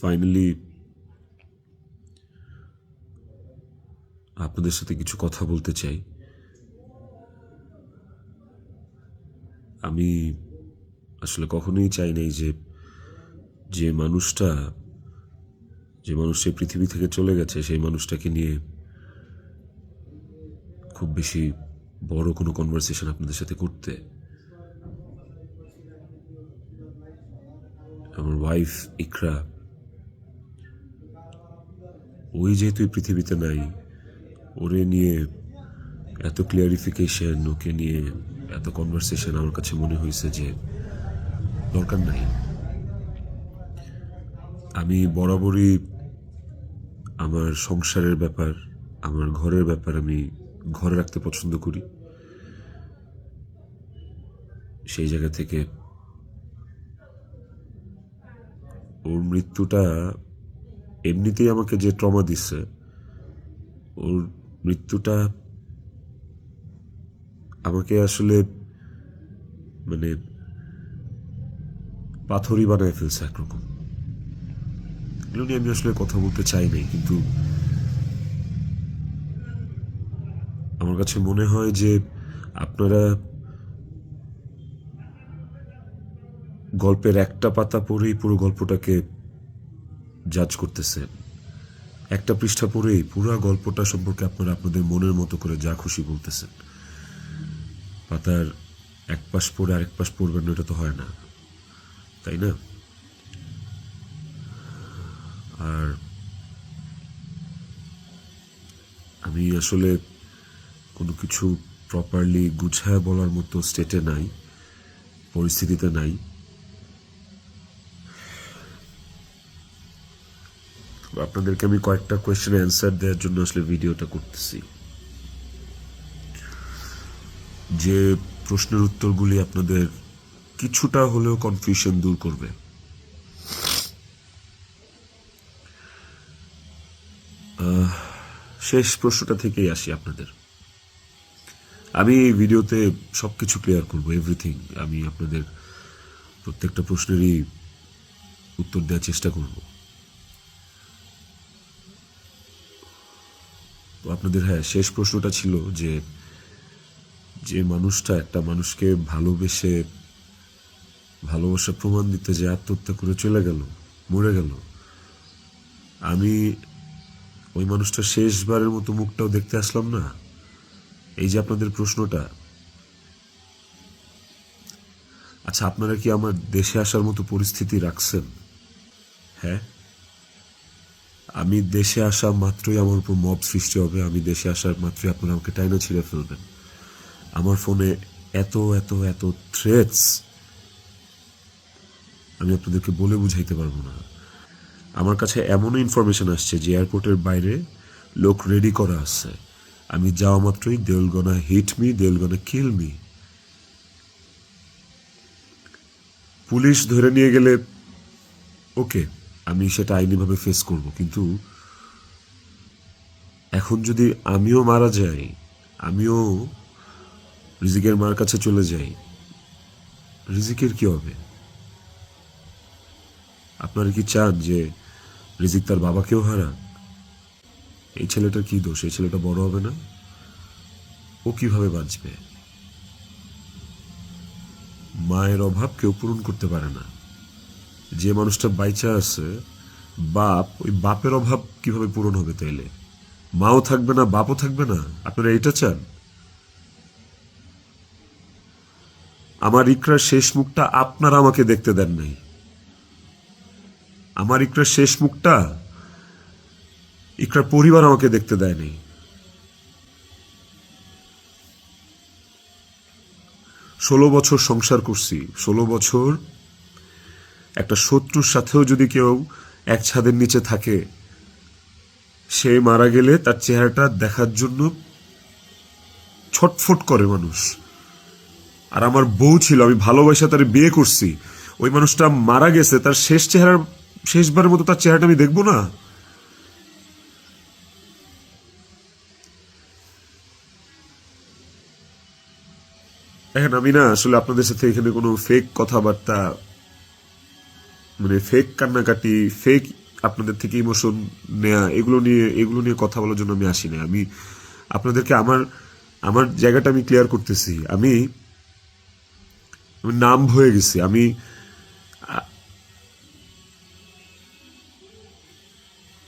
Finally আপনাদের সাথে কিছু কথা বলতে চাই। আমি আসলে কখনোই চাই নাই যে মানুষটা পৃথিবী থেকে চলে গেছে সেই মানুষটাকে নিয়ে খুব বেশি বড় কোনো কনভারসেশন আপনাদের সাথে করতে। আমার ওয়াইফ ইকরা, ওই যেহেতু এই পৃথিবীতে নাই, ওরে নিয়ে এত ক্লিয়ারিফিকেশন, ওকে নিয়ে এত কনভারসেশন আমার কাছে মনে হয়েছে যে দরকার নাই। আমি বরাবরই আমার সংসারের ব্যাপার, আমার ঘরের ব্যাপার আমি ঘরে রাখতে পছন্দ করি। সেই জায়গা থেকে ওর মৃত্যুটা এমনিতেই আমাকে যে ট্রমা দিচ্ছে, ওর মৃত্যুটা আমাকে আসলে মানে পাথরই বানায় ফেলছে একরকম। এগুলো নিয়ে আমি আসলে কথা বলতে চাই নাই, কিন্তু আমার কাছে মনে হয় যে আপনারা গল্পের একটা পাতা পড়েই পুরো গল্পটাকে জাজ করতেছেন। একটা পৃষ্ঠা পড়েই পুরো গল্পটা সম্পর্কে আপনারা আপনাদের মনের মতো করে যা খুশি বলতেছেন। পাতার এক পাশ পড়ে আরেক পাশ পড়বেন না, এটা তো হয় না, তাই না? আর আমি আসলে কোনো কিছু প্রপারলি গুছায় বলার মতো স্টেটে নাই, পরিস্থিতিতে নাই। আপনাদেরকে আমি কয়েকটা কোয়েশ্চেনের অ্যান্সার দেওয়ার জন্য আসলে ভিডিওটা করতেছি, যে প্রশ্নের উত্তরগুলি আপনাদের কিছুটা হলেও কনফিউশন দূর করবে। শেষ প্রশ্নটা থেকেই আসি আপনাদের। আমি এই ভিডিওতে সবকিছু ক্লিয়ার করবো, এভরিথিং। আমি আপনাদের প্রত্যেকটা প্রশ্নেরই উত্তর দেওয়ার চেষ্টা করব। তো আপনাদের শেষ প্রশ্নটা ছিল যে মানুষটা একটা মানুষকে ভালোবাসা প্রমাণ দিতে যে আত্মহত্যা করে চলে গেল, মরে গেল, আমি ওই মানুষটা শেষবারের মতো মুখটাও দেখতে আসলাম না। এই যে আপনাদের প্রশ্নটা, আচ্ছা আপনারা কি আমার দেশে আসার মতো পরিস্থিতি রাখছেন? হ্যাঁ, আমি দেশে আসা মাত্রই আমার উপর মব সৃষ্টি হবে। আমি দেশে আসার মাত্রই আপনারা আমাকে টাইনা ছিঁড়ে ফেলবেন। আমার ফোনে এত এত এত থ্রেটস আমি আপনাদেরকে বলে বুঝাইতে পারবো না। আমার কাছে এমনও ইনফরমেশন আসছে যে এয়ারপোর্টের বাইরে লোক রেডি করা আছে। আমি যাওয়া মাত্রই they will gonna hit me, they will gonna kill me. Police ধরে নিয়ে গেলে ওকে, আমি সেটা আইনিভাবে ফেস করব, কিন্তু এখন যদি আমিও মারা যাই, আমিও রিজিকের মার কাছে চলে যাই, রিজিকের কি হবে? আপনারা কি চান যে রিজিক তার বাবাকেও হারাক? এই ছেলেটার কি দোষ? এই ছেলেটা বড় হবে না? ও কিভাবে বাঁচবে? মায়ের অভাব কেউ পূরণ করতে পারে না। যে মানুষটা বাইচা আছে ওই বাপের অভাব কিভাবে পূরণ হবে তাইলে? মাও থাকবে না, বাপও থাকবে না? আপনারা এটা চান? আমার ইকরার শেষ মুখটা আপনারা আমাকে দেখতে দেন নাই। আমার ইকরার শেষ মুখটা ইকরার পরিবার আমাকে দেখতে দেয় নাই। 16 বছর সংসার করছি, 16 বছর একটা শত্রুর সাথেও যদি কেউ এক ছাদের নিচে থাকে, সে মারা গেলে তার চেহারাটা দেখার জন্য ছটফট করে মানুষ। আর আমার বউ ছিল, আমি ভালোবাসা তার বিয়ে করছি, ওই মানুষটা মারা গেছে, তার শেষবারের মতো তার চেহারাটা আমি দেখবো না? দেখেন, আমি না আসলে আপনাদের সাথে এখানে কোনো ফেক কথাবার্তা, মানে ফেক কান্নাকাটি, ফেক আপনাদের থেকে ইমোশন নেয়া, এগুলো নিয়ে কথা বলার জন্য আমি আসি না। আমি আপনাদেরকে আমার আমার জায়গাটা আমি ক্লিয়ার করতেছি। আমি নাম হয়ে গেছি।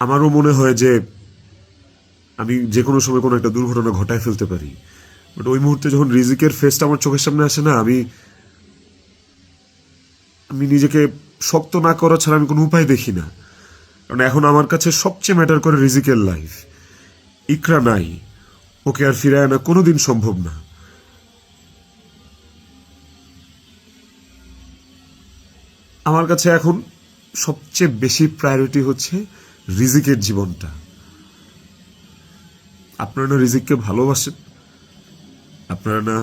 আমারও মনে হয় যে আমি যে কোনো সময় কোনো একটা দুর্ঘটনা ঘটায় ফেলতে পারি, বাট ওই মুহূর্তে যখন রিজিকের ফেসটা আমার চোখের সামনে আসে না, আমি নিজেকে শক্ত না করা ছাড়া আমি কোনো উপায় দেখি না। কারণ এখন আমার কাছে সবচেয়ে ম্যাটার করে রিজিকের লাইফ। ইকরা নাই, ওকে আর ফিরে আনা কোনোদিন সম্ভব না। আমার কাছে এখন সবচেয়ে বেশি প্রায়োরিটি হচ্ছে রিজিকের জীবনটা। আপনারা না রিজিককে ভালোবাসেন, আপনারা না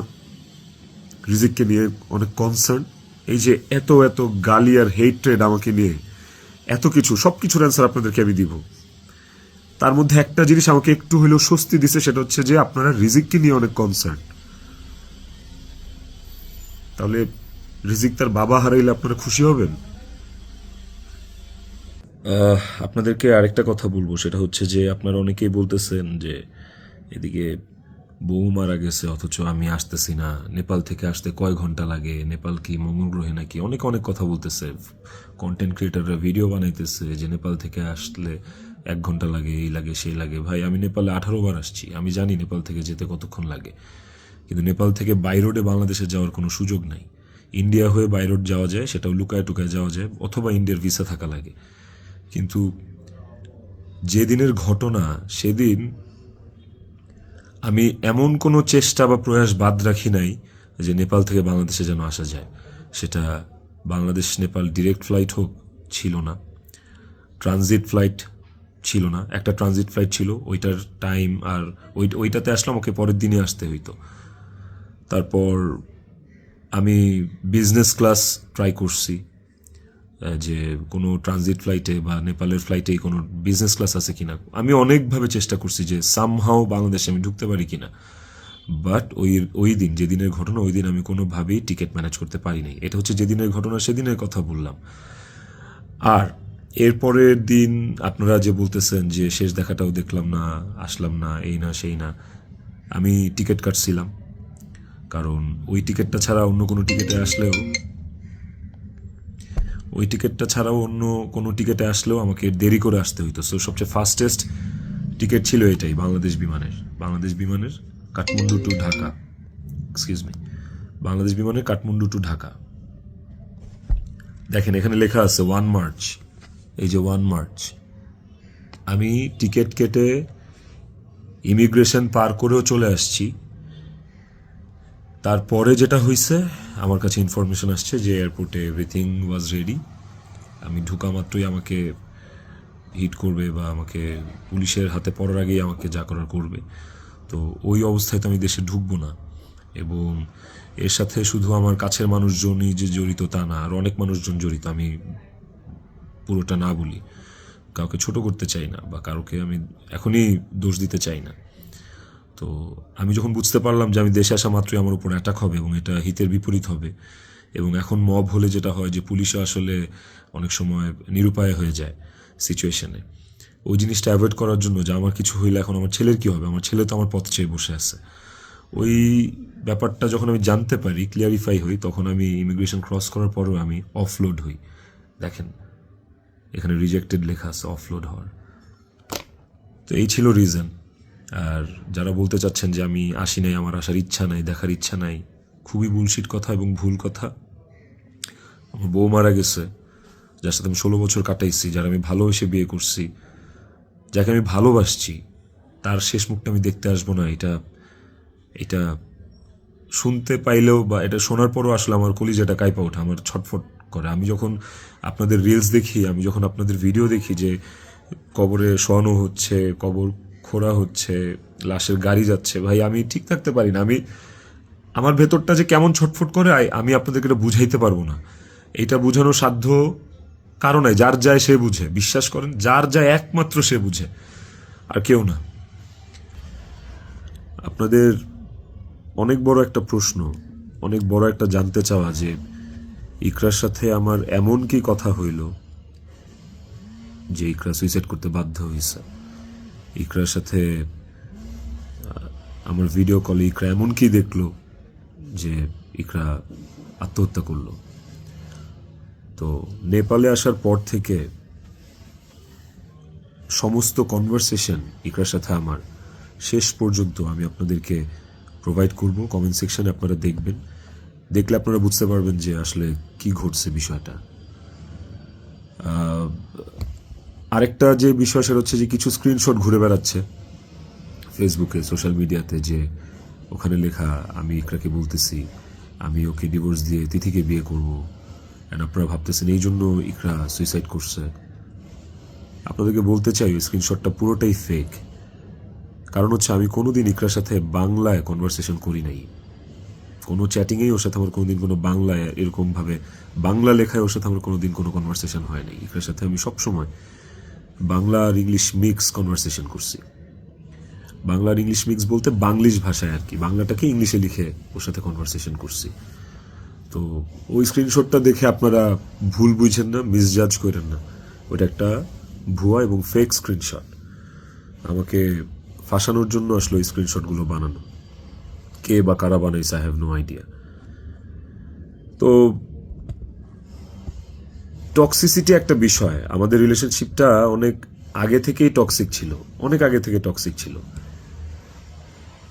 রিজিককে নিয়ে অনেক কনসার্ন। এই যে এত এত গালি আর হেট্রেড আমাকে নিয়ে, এত কিছু, সব কিছুর অ্যান্সার আপনাদেরকে আমি দিব। তার মধ্যে একটা জিনিস আমাকে একটু হলেও স্বস্তি দিছে, সেটা হচ্ছে যে আপনারা রিজিককে নিয়ে অনেক কনসার্ন। তাহলে রিজিক তার বাবা হারাইলে আপনারা খুশি হবেন? আপনাদেরকে আরেকটা কথা বলবো, সেটা হচ্ছে যে আপনারা অনেকেই বলতেছেন যে এদিকে বউ মারা গেছে অথচ আমি আসতেছি না, নেপাল থেকে আসতে কয় ঘন্টা লাগে, নেপাল কি মঙ্গল গ্রহে নাকি, অনেক অনেক কথা বলতেছে। কন্টেন্ট ক্রিয়েটাররা ভিডিও বানাইতেছে যে নেপাল থেকে আসলে 1 ঘন্টা লাগে, এই লাগে সেই লাগে। ভাই, আমি নেপালে 18 বার আসছি, আমি জানি নেপাল থেকে যেতে কতক্ষণ লাগে। কিন্তু নেপাল থেকে বাই রোডে বাংলাদেশে যাওয়ার কোনো সুযোগ নাই। ইন্ডিয়া হয়ে বাই রোড যাওয়া যায়, সেটাও লুকায় টুকায় যাওয়া যায়, অথবা ইন্ডিয়ার ভিসা থাকা লাগে। কিন্তু যেদিনের ঘটনা, সেদিন আমি এমন কোনো চেষ্টা বা প্রয়াস বাদ রাখি নাই যে নেপাল থেকে বাংলাদেশে যেন আসা যায়। সেটা বাংলাদেশ নেপাল ডিরেক্ট ফ্লাইট হোক, ছিল না। ট্রানজিট ফ্লাইট ছিল না, একটা ট্রানজিট ফ্লাইট ছিল, ওইটার টাইম আর ওইটাতে আসলাম, ওকে পরের দিনে আসতে হইতো। তারপর আমি বিজনেস ক্লাস ট্রাই করছি, যে কোনো ট্রানজিট ফ্লাইটে বা নেপালের ফ্লাইটেই কোনো বিজনেস ক্লাস আছে কিনা। আমি অনেকভাবে চেষ্টা করছি যে সামহাও বাংলাদেশে আমি ঢুকতে পারি কিনা, বাট ওই দিন, যেদিনের ঘটনা, ওই দিন আমি কোনোভাবেই টিকিট ম্যানেজ করতে পারি নাই। এটা হচ্ছে যেদিনের ঘটনা, সেদিনের কথা বললাম। আর এরপরের দিন আপনারা যে বলতেছেন যে শেষ দেখাটাও দেখলাম না, আসলাম না, এই না সেই না, আমি টিকিট কাটছিলাম। কারণ ওই টিকিটটা ছাড়া অন্য কোনো টিকিটে আসলেও আমাকে দেরি করে আসতে হইতো। সো সবচেয়ে ফাস্টেস্ট টিকিট ছিল এটাই, বাংলাদেশ বিমানের কাঠমান্ডু টু ঢাকা, বাংলাদেশ বিমানের কাঠমান্ডু টু ঢাকা। দেখেন এখানে লেখা আছে 1 মার্চ, এই যে 1 মার্চ। আমি টিকিট কেটে ইমিগ্রেশন পার করেও চলে আসছি। তারপরে যেটা হয়েছে, আমার কাছে ইনফরমেশন আসছে যে এয়ারপোর্টে এভরিথিং ওয়াজ রেডি। আমি ঢুকা মাত্রই আমাকে হিট করবে বা আমাকে পুলিশের হাতে পড়ার আগেই আমাকে যা করার করবে। তো ওই অবস্থায় তো আমি দেশে ঢুকবো না। এবং এর সাথে শুধু আমার কাছের মানুষজনই যে জড়িত তা না, আর অনেক মানুষজন জড়িত। আমি পুরোটা না বলি, কাউকে ছোট করতে চাই না বা কাউকে আমি এখনই দোষ দিতে চাই না। তো আমি যখন বুঝতে পারলাম যে আমি দেশে আসা মাত্রই আমার উপর অ্যাটাক হবে এবং এটা হিতের বিপরীত হবে, এবং এখন মব হলে যেটা হয় যে পুলিশও আসলে অনেক সময় নিরুপায় হয়ে যায় সিচুয়েশনে, ওই জিনিসটা অ্যাভয়েড করার জন্য যে আমার কিছু হইলে এখন আমার ছেলের কী হবে, আমার ছেলে তো আমার পথ চেয়ে বসে আছে, ওই ব্যাপারটা যখন আমি জানতে পারি, ক্লিয়ারিফাই হই, তখন আমি ইমিগ্রেশন ক্রস করার পরেও আমি অফলোড হই। দেখেন এখানে রিজেক্টেড লেখা আছে, অফলোড হওয়ার। তো এই ছিল রিজন। আর যারা বলতে চাচ্ছেন যে আমি আসি নাই, আমার আসার ইচ্ছা নাই, দেখার ইচ্ছা নাই, খুবই বুলশিট কথা এবং ভুল কথা। আমার বউ মারা গেছে, যার সাথে আমি 16 বছর কাটাইছি, যারা আমি ভালোবেসে বিয়ে করছি, যাকে আমি ভালোবাসছি, তার শেষ মুখটা আমি দেখতে আসবো না, এটা শুনতে পাইলেও বা এটা শোনার পরও আসলে আমার কলিজাটা কাঁপা ওঠে, আমার ছটফট করে। আমি যখন আপনাদের রিলস দেখি, আমি যখন আপনাদের ভিডিও দেখি যে কবরে শোয়ানো হচ্ছে, কবর খোঁড়া হচ্ছে, লাশের গাড়ি যাচ্ছে, ভাই আমি ঠিক থাকতে পারি না। আমার ভেতরটা যে কেমন ছটফট করে, আমি আপনাদেরকে এটা বুঝাইতে পারবো না। এইটা বুঝানোর সাধ্য কারো নাই, যার যায় সে বুঝে। বিশ্বাস করেন, যার যায় একমাত্র সে বুঝে, আর কেউ না। আপনাদের অনেক বড় একটা প্রশ্ন, অনেক বড় একটা জানতে চাওয়া যে ইকরার সাথে আমার এমন কি কথা হইল যে ইকরা সুইসাইড করতে বাধ্য হয়েছে। ইকরার সাথে আমার ভিডিও কলে ইকরা এমন কি দেখলো যে ইকরা আত্মহত্যা করলো। তো নেপালে আসার পর থেকে সমস্ত কনভারসেশন ইকরার সাথে আমার শেষ পর্যন্ত আমি আপনাদেরকে প্রোভাইড করব। কমেন্ট সেকশনে আপনারা দেখবেন, দেখলে আপনারা বুঝতে পারবেন যে আসলে কি ঘটছে বিষয়টা। আরেকটা যে বিষয় সেটা হচ্ছে যে কিছু স্ক্রিনশট ঘুরে বেড়াচ্ছে ফেসবুকে, সোশ্যাল মিডিয়াতে, যে ওখানে লেখা আমি ইকরাকে বলতেছি আমি ওকে ডিভোর্স দিয়ে তিথিকে বিয়ে করব, অ্যান্ড আপনারা ভাবতেছেন এই জন্য ইকরা সুইসাইড করছে। আপনাদেরকে বলতে চাই ওই স্ক্রিনশটটা পুরোটাই ফেক। কারণ হচ্ছে আমি কোনোদিন ইকরার সাথে বাংলায় কনভারসেশন করি নাই, কোনো চ্যাটিংয়েই ওর সাথে আমার কোনোদিন কোনো বাংলায় এরকমভাবে বাংলা লেখায় ওর সাথে আমার কোনোদিন কোনো কনভারসেশন হয় নাই। ইকরার সাথে আমি সবসময় বাংলা আর ইংলিশ মিক্স কনভারসেশন করছি। বাংলা আর ইংলিশ মিক্স বলতে বাংলিশ ভাষায় আর কি, বাংলাটাকে ইংলিশে লিখে ওর সাথে কনভারসেশন করছি। তো ওই স্ক্রিনশটটা দেখে আপনারা ভুল বুঝেন না, মিসজাজ করেন না, ওটা একটা ভুয়া এবং ফেক স্ক্রিনশট। আমাকে ফাঁসানোর জন্য আসলে ওই স্ক্রিনশটগুলো বানানো। কে বা কারা বানাইছে আই হ্যাভ নো আইডিয়া। তো টক্সিসিটি একটা বিষয়, আমাদের রিলেশনশিপটা অনেক আগে থেকেই টক্সিক ছিল, অনেক আগে থেকে টক্সিক ছিল।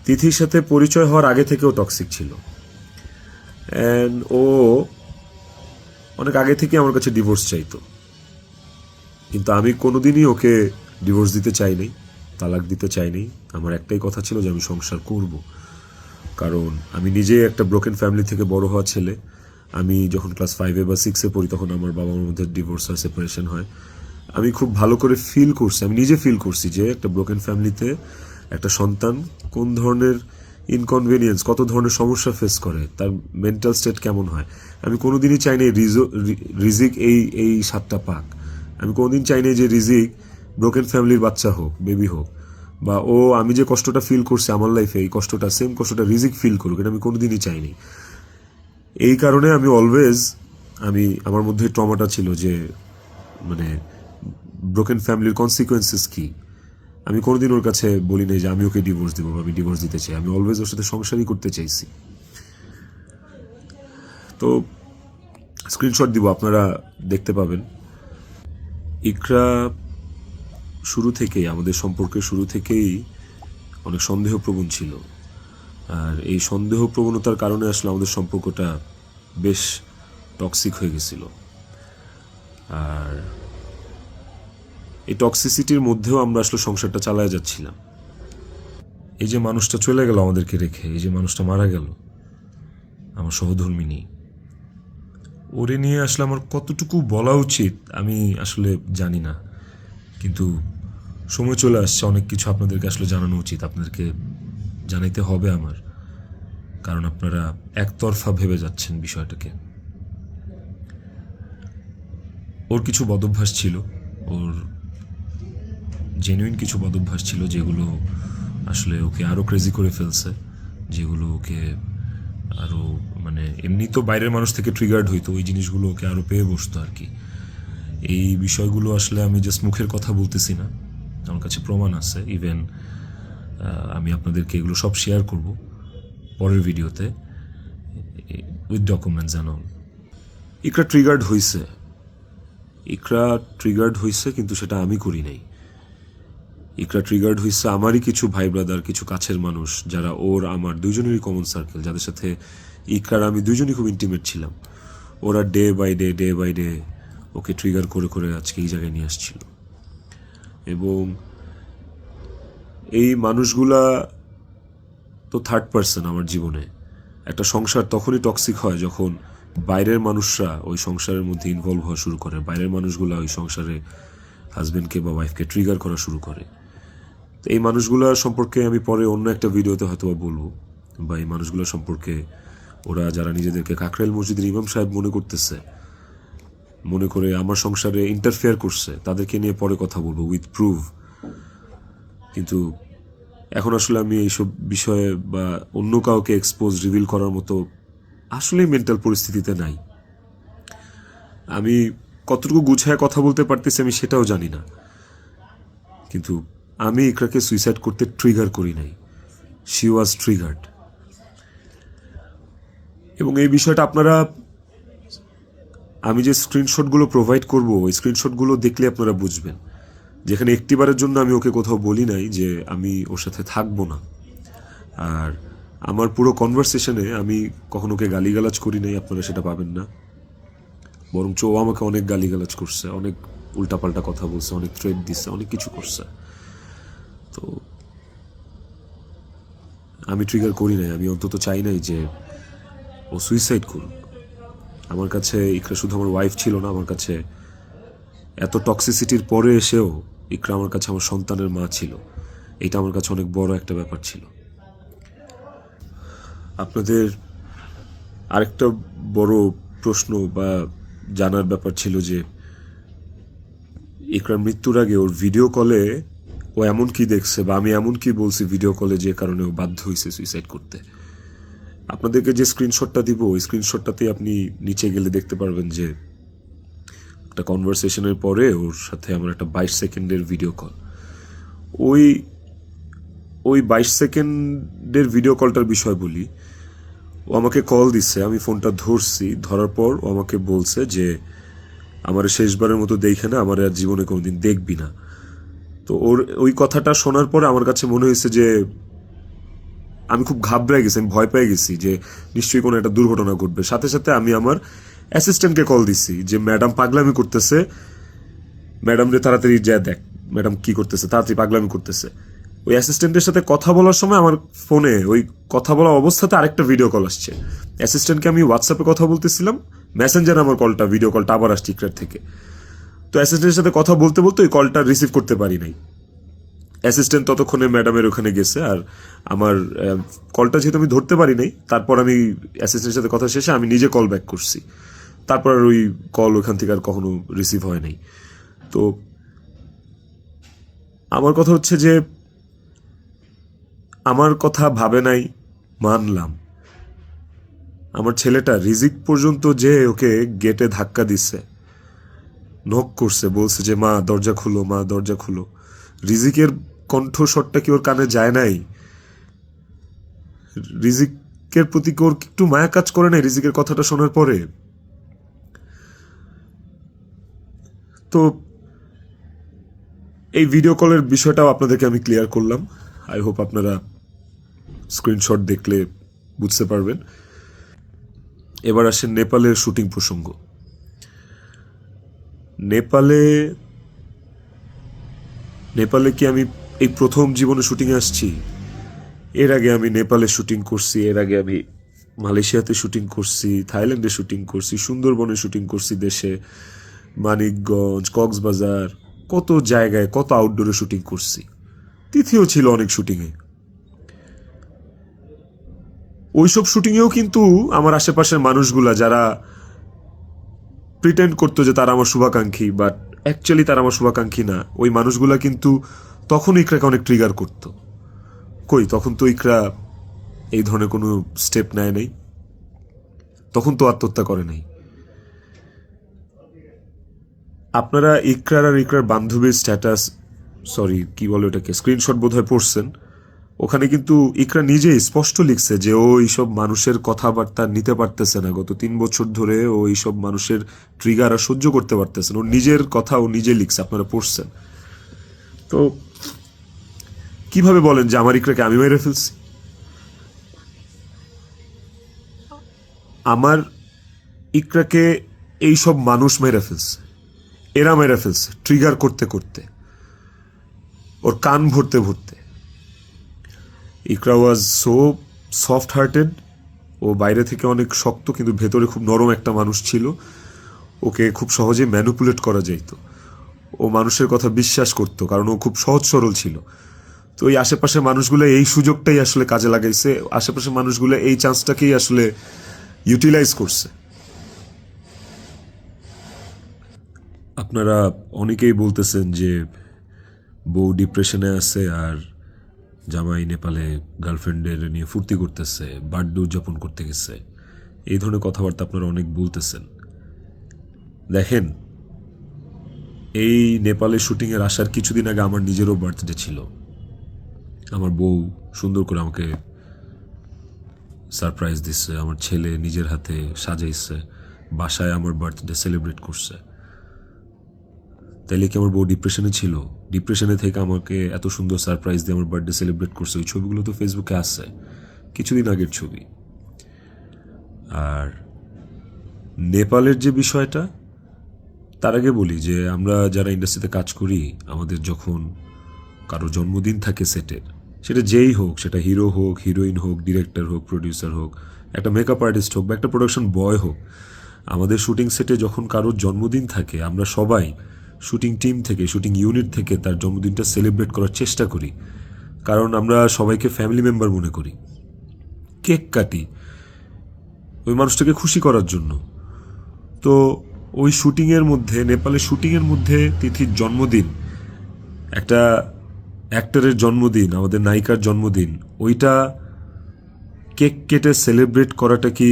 তিথির সাথে পরিচয় হওয়ার আগে থেকেও টক্সিক ছিল, অ্যান্ড ও অনেক আগে থেকে আমার কাছে ডিভোর্স চাইতো, কিন্তু আমি কোনোদিনই ওকে ডিভোর্স দিতে চাইনি, তালাক দিতে চাইনি। আমার একটাই কথা ছিল যে আমি সংসার করব, কারণ আমি নিজে একটা ব্রোকেন ফ্যামিলি থেকে বড় হওয়া ছেলে। আমি যখন ক্লাস 5 বা 6 পড়ি তখন আমার বাবা মার মধ্যে ডিভোর্স আর সেপারেশন হয়। আমি খুব ভালো করে ফিল করছি, আমি নিজে ফিল করছি যে একটা ব্রোকেন ফ্যামিলিতে একটা সন্তান কোন ধরনের ইনকনভেনিয়েন্স, কত ধরনের সমস্যা ফেস করে, তার মেন্টাল স্টেট কেমন হয়। আমি কোনোদিনই চাইনি রিজিক এই স্বাদটা পাক। আমি কোনোদিন চাইনি যে রিজিক ব্রোকেন ফ্যামিলির বাচ্চা হোক, বেবি হোক, বা ও আমি যে কষ্টটা ফিল করছি আমার লাইফে এই কষ্টটা, সেম কষ্টটা রিজিক ফিল করুক, এটা আমি কোনোদিনই চাইনি। এই কারণে আমি অলওয়েজ আমার মধ্যে ট্রমাটা ছিল যে মানে ব্রোকেন ফ্যামিলির কনসিকুয়েন্সেস কি। আমি কোনোদিন ওর কাছে বলি নাই যে আমি ওকে ডিভোর্স দেবো বা আমি ডিভোর্স দিতে চাই। আমি অলওয়েজ ওর সাথে সংসারই করতে চাইছি। তো স্ক্রিনশট দিব, আপনারা দেখতে পাবেন। ইকরা শুরু থেকেই, আমাদের সম্পর্কের শুরু থেকেই অনেক সন্দেহপ্রবণ ছিল, আর এই সন্দেহ প্রবণতার কারণে আসলে আমাদের সম্পর্কটা বেশ টক্সিক হয়ে গেছিল। আর এই টক্সিসিটির মধ্যেও আমরা আসলে সংসারটা চালায় যাচ্ছিলাম। এই যে মানুষটা চলে গেল আমাদেরকে রেখে, এই যে মানুষটা মারা গেল, আমার সহধর্মিনী, ওরে নিয়ে আসলে আমার কতটুকু বলা উচিত আমি আসলে জানি না, কিন্তু সময় চলে আসছে, অনেক কিছু আপনাদেরকে আসলে জানানো উচিত, আপনাদেরকে জানাইতে হবে আমার, কারণ আপনারা একতরফা ভেবে যাচ্ছেন বিষয়টাকে। ওর কিছু বদভ্যাস ছিল, ওর জেনুইন কিছু বদভ্যাস ছিল যেগুলো আসলে ওকে আরও ক্রেজি করে ফেলছে, যেগুলো ওকে আরও মানে এমনি তো বাইরের মানুষ থেকে ট্রিগার্ড হইতো, ওই জিনিসগুলো ওকে আরও পেয়ে বসতো আর কি। এই বিষয়গুলো আসলে আমি জাস্ট মুখের কথা বলতেছি না, আমার কাছে প্রমাণ আছে। ইভেন আমি আপনাদেরকে এগুলো সব শেয়ার করব পরের ভিডিওতে with documents and all. Iqra triggered হয়েছে, কিন্তু সেটা আমি করি নাই। ইকরা ট্রিগার্ড হয়েছে আমারই কিছু ভাই ব্রাদার, কিছু কাছের মানুষ, যারা ওর আমার দুইজনেরই কমন সার্কেল, যাদের সাথে ইকরার আমি দুইজনই খুব ইন্টিমেট ছিলাম। ওরা ডে বাই ডে ওকে ট্রিগার করে করে আজকে এই জায়গায় নিয়ে আসছিল। এবং এই মানুষগুলা তো থার্ড পার্সন আমার জীবনে। একটা সংসার তখনই টক্সিক হয় যখন বাইরের মানুষরা ওই সংসারের মধ্যে ইনভলভ হওয়া শুরু করে, বাইরের মানুষগুলা ওই সংসারে হাজব্যান্ডকে বা ওয়াইফকে ট্রিগার করা শুরু করে। তো এই মানুষগুলা সম্পর্কে আমি পরে অন্য একটা ভিডিওতে হয়তো বলবো, বা এই মানুষগুলো সম্পর্কে ওরা যারা নিজেদেরকে কাকরাইল মসজিদের ইমাম সাহেব মনে করে আমার সংসারে ইন্টারফেয়ার করছে, তাদেরকে নিয়ে পরে কথা বলবো উইথ প্রুফ। কিন্তু এখন আসলে আমি এইসব বিষয়ে বা অন্য কাউকে এক্সপোজ রিভিল করার মতো আসলেই মেন্টাল পরিস্থিতিতে নাই। আমি কতটুকু গুছায় কথা বলতে পারতেছি আমি সেটাও জানি না, কিন্তু আমি ইকরাকে সুইসাইড করতে ট্রিগার করি নাই, শি ওয়াজ ট্রিগার্ড। এবং এই বিষয়টা আপনারা, আমি যে স্ক্রিনশটগুলো প্রোভাইড করব ওই স্ক্রিনশটগুলো দেখলে আপনারা বুঝবেন, যেখানে একটিবারের জন্য আমি ওকে কোথাও বলি নাই যে আমি ওর সাথে থাকবো না। আর আমার পুরো কনভারসেশনে আমি কখনো ওকে গালিগালাজ করি নাই, আপনারা সেটা পাবেন না। বরঞ্চ ও আমাকে অনেক গালিগালাজ করছে, অনেক উল্টাপাল্টা কথা বলছে, অনেক থ্রেট দিচ্ছে, অনেক কিছু করছে। তো আমি ট্রিগার করি নাই, আমি অন্তত চাই নাই যে ও সুইসাইড করুক। আমার কাছে ইকরা শুধু আমার ওয়াইফ ছিল না, আমার কাছে এত টক্সিসিটির পরে এসেও ইকরা আমার কাছে আমার সন্তানের মা ছিল। এটা আমার কাছে অনেক বড় একটা ব্যাপার ছিল। আপনাদের আরেকটা বড় প্রশ্ন বা জানার ব্যাপার ছিল যে ইকরার মৃত্যুর আগে ওর ভিডিও কলে ও এমন কি দেখছে বা আমি এমন কি বলছি ভিডিও কলে যে কারণে ও বাধ্য হয়েছে সুইসাইড করতে। আপনাদেরকে যে স্ক্রিনশটটা দিব ওই স্ক্রিনশটটাতে আপনি নিচে গেলে দেখতে পারবেন যে একটা কনভারসেশনের পরে ওর সাথে আমার একটা 22 সেকেন্ডের ভিডিও কল। ওই 22 সেকেন্ডের ভিডিও কলটার বিষয় বলি। ও আমাকে কল দিচ্ছে, আমি ফোনটা ধরছি, ধরার পর ও আমাকে বলছে যে আমার শেষবারের মতো দেখে না, আমার আর জীবনে কোনোদিন দেখবি না। তো ওর ওই কথাটা শোনার পরে আমার কাছে মনে হয়েছে যে আমি খুব ঘাবড়ে গেছি, আমি ভয় পেয়ে গেছি যে নিশ্চয়ই কোনো একটা দুর্ঘটনা ঘটবে। সাথে সাথে আমি আমার অ্যাসিস্ট্যান্টকে কল দিছি যে ম্যাডাম পাগলামি করতেছে, ম্যাডাম রে তাড়াতাড়ি যা দেখ ম্যাডাম কি করতেছে, তাড়াতাড়ি পাগলামি করতেছে। ওই অ্যাসিস্ট্যান্টের সাথে কথা বলার সময় আমার ফোনে ওই কথা বলা অবস্থাতে আরেকটা ভিডিও কল আসছে। অ্যাসিস্ট্যান্টকে আমি হোয়াটসঅ্যাপে কথা বলতেছিলাম, মেসেঞ্জারে আমার ভিডিও কলটা আবার আসছে ইকরার থেকে। তো অ্যাসিস্ট্যান্টের সাথে কথা বলতে বলতে ওই কলটা রিসিভ করতে পারি নাই। অ্যাসিস্ট্যান্ট ততক্ষণে ম্যাডামের ওখানে গেছে, আর আমার কলটা যেহেতু আমি ধরতে পারি নাই, তারপর আমি অ্যাসিস্ট্যান্টের সাথে কথা শেষে আমি নিজে কল ব্যাক করছি। তারপর আর ওই কল ওখান থেকে আর কখনো রিসিভ হয় নাই। তো আমার কথা হচ্ছে যে আমার কথা ভাবে নাই, মানলাম। আমার ছেলেটা রিজিক পর্যন্ত যে ওকে গেটে ধাক্কা দিচ্ছে, নক করছে, বলছে যে মা দরজা খুলো, মা দরজা খুলো। রিজিকের কণ্ঠস্বরটা কি ওর কানে যায় নাই? রিজিকের প্রতি কি ওর একটু মায়া কাজ করে নাই রিজিকের কথাটা শোনার পরে? তো এই ভিডিও কলের বিষয়টাও আপনাদেরকে আমি ক্লিয়ার করলাম। আই হোপ আপনারা স্ক্রিনশট দেখলে বুঝতে পারবেন। এবার আসেন নেপালের শুটিং প্রসঙ্গ। নেপালে কি আমি এই প্রথম জীবনে শুটিংয়ে আসছি? এর আগে আমি নেপালে শুটিং করছি, এর আগে আমি মালয়েশিয়াতে শুটিং করছি, থাইল্যান্ডে শুটিং করছি, সুন্দরবনে শুটিং করছি, দেশে মানিকগঞ্জ, কক্সবাজার, কত জায়গায় কত আউটডোরে শুটিং করছি। তিথিও ছিল অনেক শুটিংয়ে। ওইসব শুটিংয়েও কিন্তু আমার আশেপাশের মানুষগুলা যারা প্রিটেন্ড করতো যে তারা আমার শুভাকাঙ্ক্ষী, বাট অ্যাকচুয়ালি তারা আমার শুভাকাঙ্ক্ষী না, ওই মানুষগুলা কিন্তু তখন ইকরাকে অনেক ট্রিগার করতো। কই, তখন তো ইকরা এই ধরনের কোনো স্টেপ নেয় নাই, তখন তো আত্মহত্যা করে নাই। আপনারা ইকরার আর ইকরার বান্ধবীর স্ট্যাটাস, সরি কি বলে ওটাকে, স্ক্রিনশট বোধহয় পড়ছেন। ওখানে কিন্তু ইকরা নিজেই স্পষ্ট লিখছে যে ও এইসব মানুষের কথাবার্তা নিতে পারতেছে না। গত 3 বছর ধরে ও এইসব মানুষের ট্রিগার আর সহ্য করতে পারতেছে না। ওর নিজের কথা ও নিজে লিখছে, আপনারা পড়ছেন। তো কিভাবে বলেন যে আমার ইকরাকে আমি মেরে ফেলছি? আমার ইকরাকে এইসব মানুষ মেরে ফেলছে, এরা মেরে ফেলছে ট্রিগার করতে করতে, ওর কান ভরতে ভরতে। ইকরা ওয়াজ সো সফট হার্টেড। ও বাইরে থেকে অনেক শক্ত কিন্তু ভেতরে খুব নরম একটা মানুষ ছিল। ওকে খুব সহজে ম্যানিপুলেট করা যেত। ও মানুষের কথা বিশ্বাস করত কারণ ও খুব সহজ সরল ছিল। তো এই আশেপাশের মানুষগুলো এই সুযোগটাই আসলে কাজে লাগাইছে, আশেপাশের মানুষগুলো এই চান্সটাকেই আসলে ইউটিলাইজ করছে। আপনারা অনেকেই বলতেছেন যে বউ ডিপ্রেশনে আছে আর জামাই নেপালে গার্লফ্রেন্ডের নিয়ে ফুর্তি করতেছে, বার্থডে উদযাপন করতে গেছে, এই ধরনের কথাবার্তা আপনারা অনেক বলতেছেন। দেখেন, এই নেপালে শুটিংয়ের আসার কিছুদিন আগে আমার নিজেরও বার্থডে ছিল। আমার বউ সুন্দর করে আমাকে সারপ্রাইজ দিচ্ছে, আমার ছেলে নিজের হাতে সাজাইছে, বাসায় আমার বার্থডে সেলিব্রেট করছে। তাইলে কি আমার বউ ডিপ্রেশনে ছিল? ডিপ্রেশনে থেকে আমাকে এত সুন্দর সারপ্রাইজ দিয়ে আমার বার্থডে সেলিব্রেট করছে। ওই ছবিগুলো তো ফেসবুকে আসছে, কিছুদিন আগের ছবি। আর নেপালের যে বিষয়টা, তার আগে বলি যে আমরা যারা ইন্ডাস্ট্রিতে কাজ করি, আমাদের যখন কারো জন্মদিন থাকে সেটের, সেটা যেই হোক, সেটা হিরো হোক, হিরোইন হোক, ডিরেক্টর হোক, প্রডিউসার হোক, একটা মেকআপ আর্টিস্ট হোক বা একটা প্রোডাকশন বয় হোক, আমাদের শুটিং সেটে যখন কারোর জন্মদিন থাকে, আমরা সবাই শুটিং টিম থেকে, শুটিং ইউনিট থেকে তার জন্মদিনটা সেলিব্রেট করার চেষ্টা করি। কারণ আমরা সবাইকে ফ্যামিলি মেম্বার মনে করি। কেক কাটি ওই মানুষটাকে খুশি করার জন্য। তো ওই শুটিংয়ের মধ্যে, নেপালের শুটিংয়ের মধ্যে তিথির জন্মদিন, একটা অ্যাক্টরের জন্মদিন, আমাদের নায়িকার জন্মদিন, ওইটা কেক কেটে সেলিব্রেট করাটা কি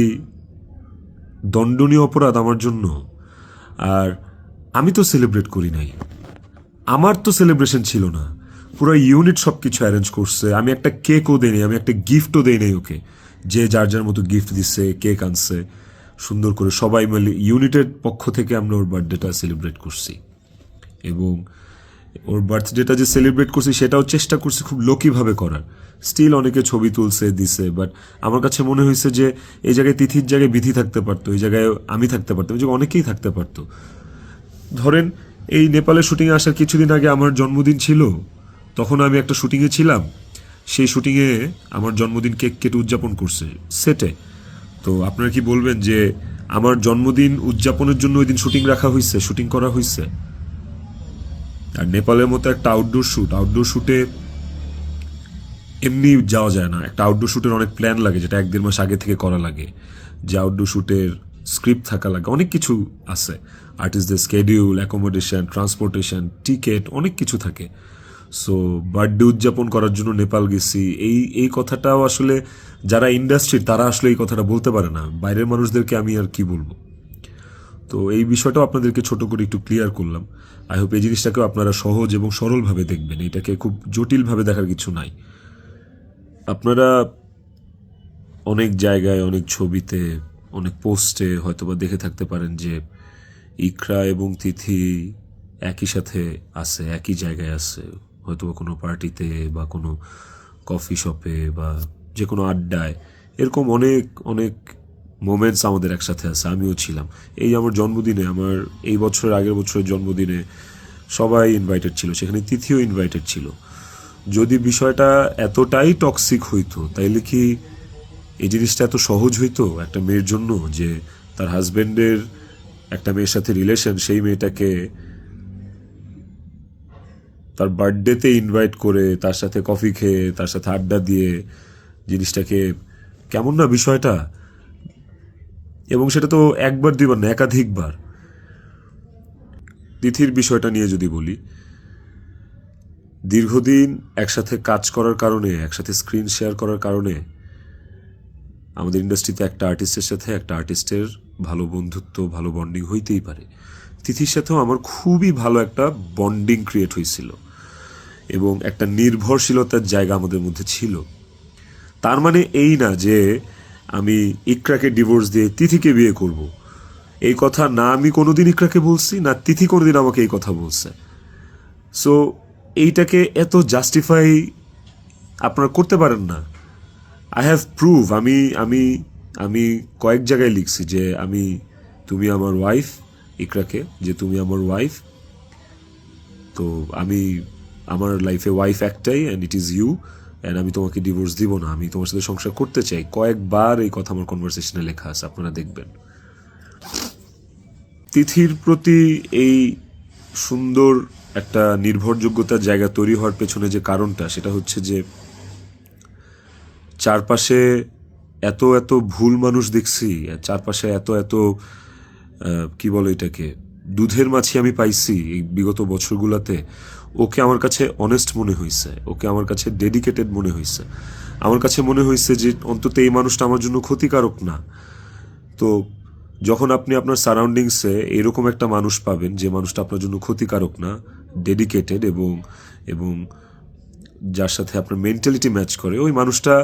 দণ্ডনীয় অপরাধ আমার জন্য? আর আমি তো সেলিব্রেট করি নাই, আমার তো সেলিব্রেশন ছিল না, পুরো ইউনিট সব কিছু অ্যারেঞ্জ করছে। আমি একটা কেকও দেই নাই, আমি একটা গিফটও দেই নাই ওকে। যে যার যার মতো গিফট দিচ্ছে, কেক আনছে, সুন্দর করে সবাই মিলে ইউনিটের পক্ষ থেকে আমরা ওর বার্থডেটা সেলিব্রেট করছি। এবং ওর বার্থডেটা যে সেলিব্রেট করছি সেটাও চেষ্টা করছি খুব লোকিভাবে করার। স্টিল অনেকে ছবি তুলছে, দিছে, বাট আমার কাছে মনে হয়েছে যে এই জায়গায় তিথির জায়গায় বিধি থাকতে পারতো, এই জায়গায় আমি থাকতে পারতাম, এই জায়গায় অনেকেই থাকতে পারতো। ধরেন এই নেপালে শুটিংয়ে আসার কিছুদিন আগে আমার জন্মদিন ছিল, তখন আমি একটা শুটিংয়ে ছিলাম, সেই শুটিংয়ে আমার জন্মদিন কেক কেটে উদযাপন করছে সেটে। তো আপনারা কি বলবেন যে আমার জন্মদিন উদযাপনের জন্য ওই দিন শুটিং রাখা হয়েছে, শুটিং করা হয়েছে? আর নেপালের মতো একটা আউটডোর শ্যুটে এমনি যাওয়া যায় না। একটা আউটডোর শ্যুটের অনেক প্ল্যান লাগে, যেটা 1-1.5 মাস আগে থেকে করা লাগে। যে আউটডোর শ্যুটের স্ক্রিপ্ট থাকা লাগে, অনেক কিছু আছে। আর্টিস্টদের স্কেডিউল, অ্যাকোমোডেশন, ট্রান্সপোর্টেশন, টিকিট, অনেক কিছু থাকে। সো বার্থডে উদযাপন করার জন্য নেপাল গেছি, এই কথাটাও আসলে যারা ইন্ডাস্ট্রির তারা আসলে এই কথাটা বলতে পারে না। বাইরের মানুষদেরকে আমি আর কি বলবো? তো এই বিষয়টাও আপনাদেরকে ছোট করে একটু ক্লিয়ার করলাম। আই হোপ এই জিনিসটাকেও আপনারা সহজ এবং সরলভাবে দেখবেন, এটাকে খুব জটিলভাবে দেখার কিছু নাই। আপনারা অনেক জায়গায়, অনেক ছবিতে, অনেক পোস্টে হয়তোবা দেখে থাকতে পারেন যে ইকরা এবং তিথি একই সাথে আছে, একই জায়গায় আছে, হয়তোবা কোনো পার্টিতে বা কোনো কফি শপে বা যে কোনো আড্ডায়। এরকম অনেক অনেক মোমেন্টস আমাদের একসাথে আছে, আমিও ছিলাম। এই আমার জন্মদিনে, আমার এই বছরের আগের বছরের জন্মদিনে সবাই ইনভাইটেড ছিল, সেখানে তিথিও ইনভাইটেড ছিল। যদি বিষয়টা এতটাই টক্সিক হইতো, তাইলে কি এই জিনিসটা এত সহজ হইতো একটা মেয়ের জন্য যে তার হাজবেন্ডের একটা মেয়ের সাথে রিলেশন, সেই মেয়েটাকে তার বার্থডেতে ইনভাইট করে তার সাথে কফি খেয়ে তার সাথে আড্ডা দিয়ে, জিনিসটাকে কেমন না বিষয়টা? এবং সেটা তো একবার দুইবার না, একাধিকবার। তিথির বিষয়টা নিয়ে যদি বলি, দীর্ঘদিন একসাথে কাজ করার কারণে, একসাথে স্ক্রিন শেয়ার করার কারণে আমাদের ইন্ডাস্ট্রিতে একটা আর্টিস্টের সাথে একটা আর্টিস্টের ভালো বন্ধুত্ব, ভালো বন্ডিং হইতেই পারে। তিথির সাথেও আমার খুবই ভালো একটা বন্ডিং ক্রিয়েট হয়েছিল এবং একটা নির্ভরশীলতার জায়গা আমাদের মধ্যে ছিল। তার মানে এই না যে আমি ইকরাকে ডিভোর্স দিয়ে তিথিকে বিয়ে করব। এই কথা না আমি কোনোদিন ইকরাকে বলছি, না তিথি কোনোদিন আমাকে এই কথা বলছে। সো এইটাকে এত জাস্টিফাই আপনারা করতে পারেন না। আই হ্যাভ প্রুভ, আমি আমি আমি কয়েক জায়গায় লিখছি যে তুমি আমার ওয়াইফ, ইকরাকে, যে তুমি আমার ওয়াইফ। তো আমার লাইফে ওয়াইফ একটাই, and it is you, and আমি তোমাকে ডিভোর্স দিব না, আমি তোমার সাথে সংসার করতে চাই। কয়েকবার এই কথা আমার কনভারসেশনে লেখা আছে, আপনারা দেখবেন। তিথির প্রতি এই সুন্দর একটা নির্ভরযোগ্যতার জায়গা তৈরি হওয়ার পেছনে যে কারণটা, সেটা হচ্ছে যে চারপাশে এত এত ভুল মানুষ দেখছি, চারপাশে এত এত কি বলে এটাকে, দুধের মাছি আমি পাইছি এই বিগত বছরগুলোতে। ওকে আমার কাছে অনেস্ট মনে হয়েছে, ওকে আমার কাছে ডেডিকেটেড মনে হয়েছে, আমার কাছে মনে হয়েছে যে অন্তত এই মানুষটা আমার জন্য ক্ষতিকারক না। তো যখন আপনি আপনার সারাউন্ডিংসে এরকম একটা মানুষ পাবেন যে মানুষটা আপনার জন্য ক্ষতিকারক না, ডেডিকেটেড এবং এবং যার সাথে আপনার মেন্টালিটি ম্যাচ করে, ওই মানুষটা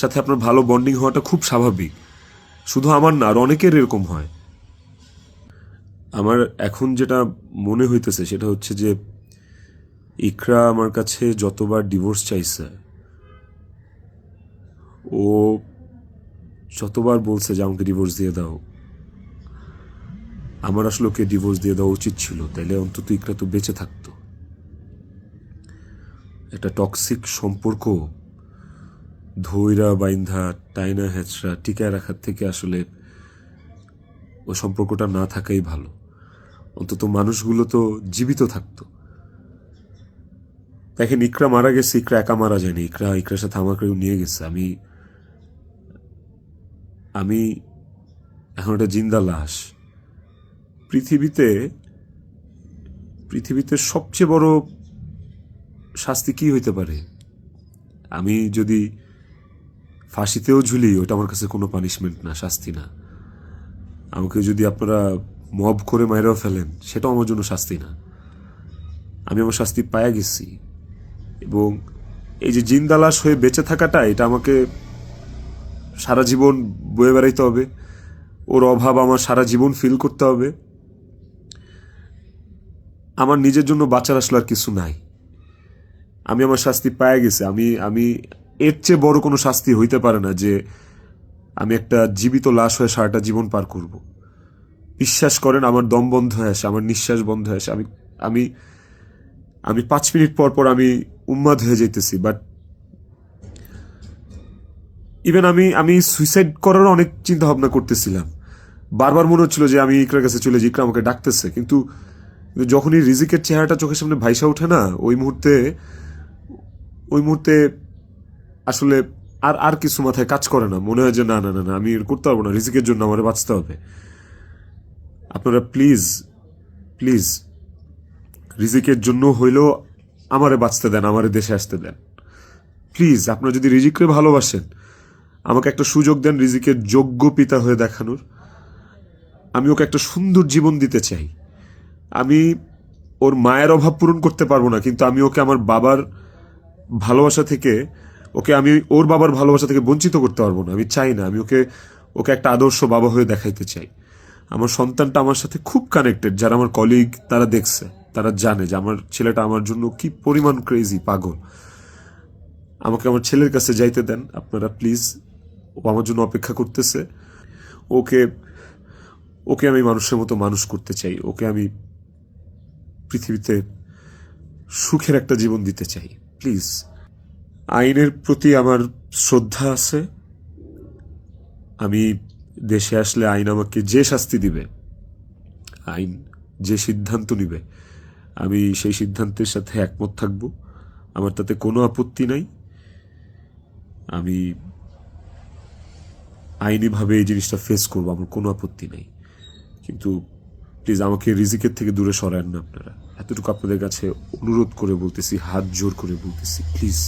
সাথে আপনার ভালো বন্ডিং হওয়াটা খুব স্বাভাবিক। শুধু আমার না, আর অনেকের এরকম হয়। আমার এখন যেটা মনে হইতেছে সেটা হচ্ছে যে ইকরা আমার কাছে যতবার ডিভোর্স চাইছে, ও যতবার বলছে যে আমাকে ডিভোর্স দিয়ে দাও, আমার আসলে ওকে ডিভোর্স দিয়ে দেওয়া উচিত ছিল, তাইলে অন্তত ইকরা তো বেঁচে থাকতো। একটা টক্সিক সম্পর্ক ধৈরা বাইন্ধা টাইনা হ্যাচড়া টিকায় রাখার থেকে আসলে ওই সম্পর্কটা না থাকাই ভালো। অন্তত মানুষগুলো তো জীবিত থাকতো। দেখেন, ইকরা মারা গেছে, ইকরা একা মারা যায়নি, ইকরার সাথে আমাকেও নিয়ে গেছে। আমি আমি এখন একটা জিন্দা লাশ। পৃথিবীতে পৃথিবীতে সবচেয়ে বড় শাস্তি কি হইতে পারে? আমি যদি ফাঁসিতেও ঝুলি, ওটা আমার কাছে কোনো পানিশমেন্ট না, শাস্তি না। আমাকে যদি আপনারা মব করে মাইরাও ফেলেন, সেটাও আমার জন্য শাস্তি না। আমি আমার শাস্তি পায়া গেছি। এবং এই যে জিন্দা লাশ হয়ে বেঁচে থাকাটা, এটা আমাকে সারা জীবন বয়ে বেড়াইতে হবে। ওর অভাব আমার সারা জীবন ফিল করতে হবে। আমার নিজের জন্য বাঁচার আসলে আর কিছু নাই। আমি আমার শাস্তি পায়ে গেছি। আমি আমি এর চেয়ে বড় কোনো শাস্তি হইতে পারে না যে আমি একটা জীবিত লাশ হয়ে সারাটা জীবন পার করব। বিশ্বাস করেন, আমার দম বন্ধ হয়ে আসে, আমার নিঃশ্বাস বন্ধ হয়ে আসে। আমি আমি আমি 5 মিনিট পর পর আমি উন্মাদ হয়ে যাইতেছি। বাট ইভেন আমি সুইসাইড করার অনেক চিন্তা ভাবনা করতেছিলাম। বারবার মনে হচ্ছিল যে আমি ইকরার কাছে চলে যাই, ইকরা আমাকে ডাকতেছে। কিন্তু যখনই রিজিকের চেহারাটা চোখের সামনে ভাইসা ওঠে না, ওই মুহূর্তে আসলে আর আর কিছু মাথায় কাজ করে না। মনে হয় যে না না না না, আমি করতে পারবো না, রিজিকের জন্য আমার বাঁচতে হবে। আপনারা প্লিজ প্লিজ রিজিকের জন্য হইলেও আমারে বাঁচতে দেন, আমারে দেশে আসতে দেন প্লিজ। আপনারা যদি রিজিককে ভালোবাসেন, আমাকে একটা সুযোগ দেন রিজিকের যোগ্য পিতা হয়ে দেখানোর। আমি ওকে একটা সুন্দর জীবন দিতে চাই। আমি ওর মায়ের অভাব পূরণ করতে পারবো না, কিন্তু আমি ওকে আমার বাবার ভালোবাসা থেকে, আমি ওর বাবার ভালোবাসা থেকে বঞ্চিত করতে পারবো না। আমি চাই না। আমি ওকে ওকে একটা আদর্শ বাবা হয়ে দেখাইতে চাই। আমার সন্তানটা আমার সাথে খুব কানেক্টেড। যারা আমার কলিগ, তারা দেখছে, তারা জানে যে আমার ছেলেটা আমার জন্য কি পরিমাণ ক্রেজি, পাগল। আমাকে আমার ছেলের কাছে যাইতে দেন আপনারা প্লিজ। ও আমার জন্য অপেক্ষা করতেছে। ওকে ওকে আমি মানুষের মতো মানুষ করতে চাই। ওকে আমি পৃথিবীতে সুখের একটা জীবন দিতে চাই। প্লিজ। আইনের প্রতি আমার শ্রদ্ধা আছে। আমি দেশে আসলে আইন আমাকে যে শাস্তি দিবে, আইন যে সিদ্ধান্ত নিবে, আমি সেই সিদ্ধান্তের সাথে একমত থাকব। আমার তাতে কোনো আপত্তি নাই। আমি আইনিভাবে এই জিনিসটা ফেস করবো, আমার কোনো আপত্তি নেই। কিন্তু প্লিজ আমাকে রিজিকের থেকে দূরে সরান না আপনারা। এতটুকু আপনাদের কাছে অনুরোধ করে বলতেছি, হাত জোর করে বলতেছি, প্লিজ।